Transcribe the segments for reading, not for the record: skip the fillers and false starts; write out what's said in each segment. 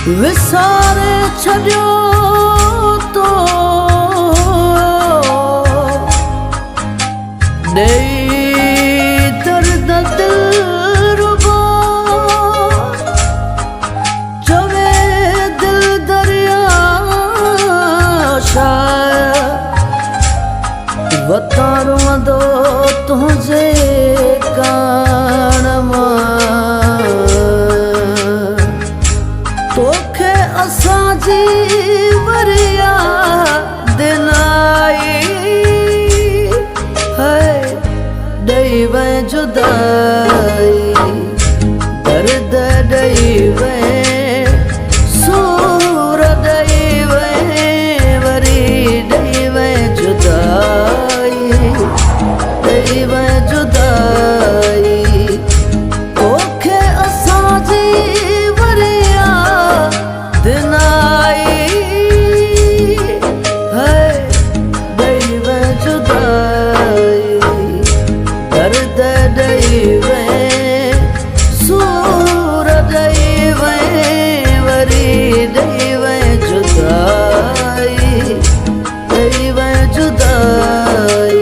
विसारे छॾियो तो ॾेई दर्द दिलरुबा चवे दिल दरिया शायद वतार वंदो तुंहिंजे कान मां तोखे असांजी वरिया दिनाई है ॾेई वै जुदाई दर्द ॾेई वै सूर ॾेई वै वरी ॾेई वै जुदाई ॾेई वै जुदाई तोखे असांजी वरिया दिनाई है ॾेई वै जुदाई दर्द ॾेई वै सूर ॾेई वै वरी ॾेई वै जुदाई ॾेई वै जुदाई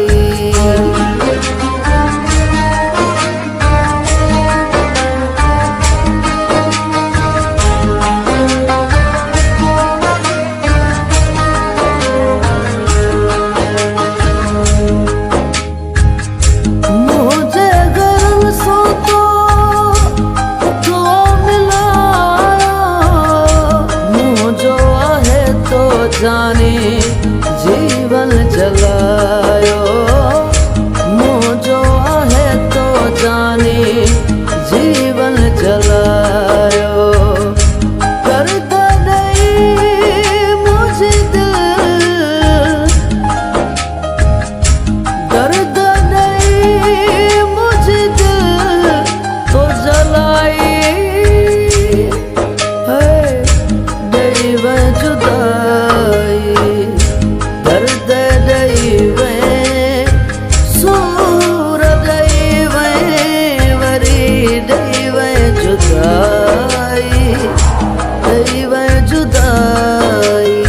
जाने जीवन जलायो मुझो है तो जाने जीवन जलायो दर्द ॾेई मुझे दिल दर्द ॾेई मुझे दिल तो जलाई है ॾेई वै जुदाई दर्द ॾेई वै सूर ॾेई वै वरी ॾेई वै जुदाई ॾेई वै जुदाई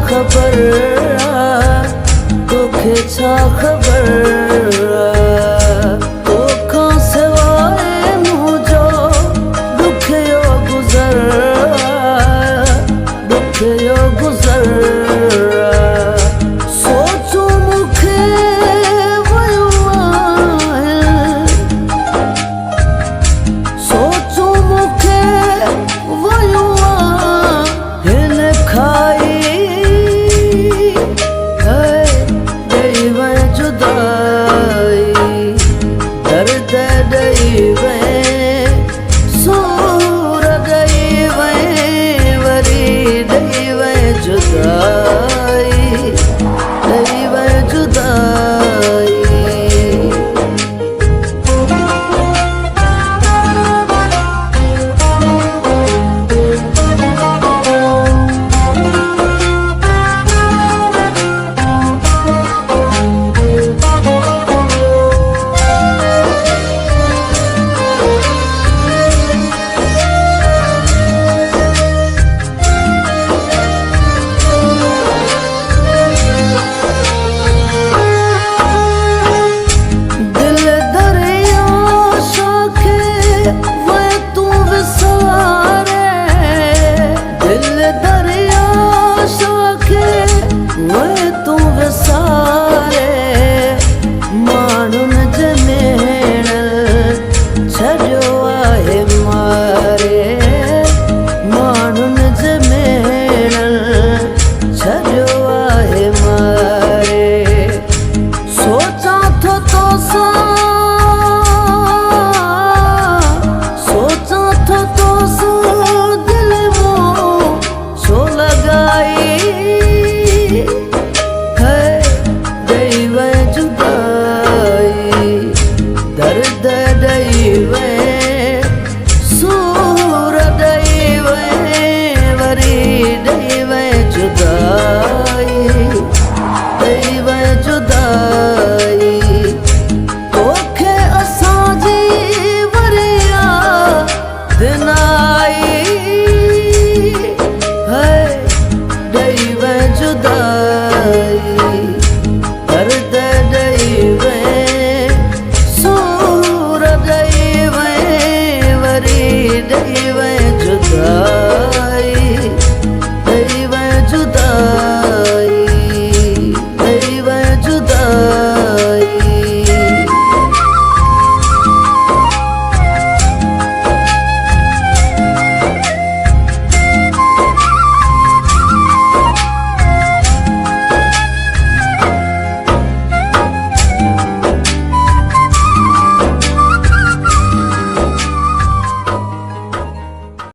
खबर तोखे छा खबर तोखां सवाइ मुंहिंजो ॾुखियो गुज़र ॾुखियो गुज़र सोचूं मूंखे वियो आहे सोचूं मूंखे वियो आहे हिन खाई है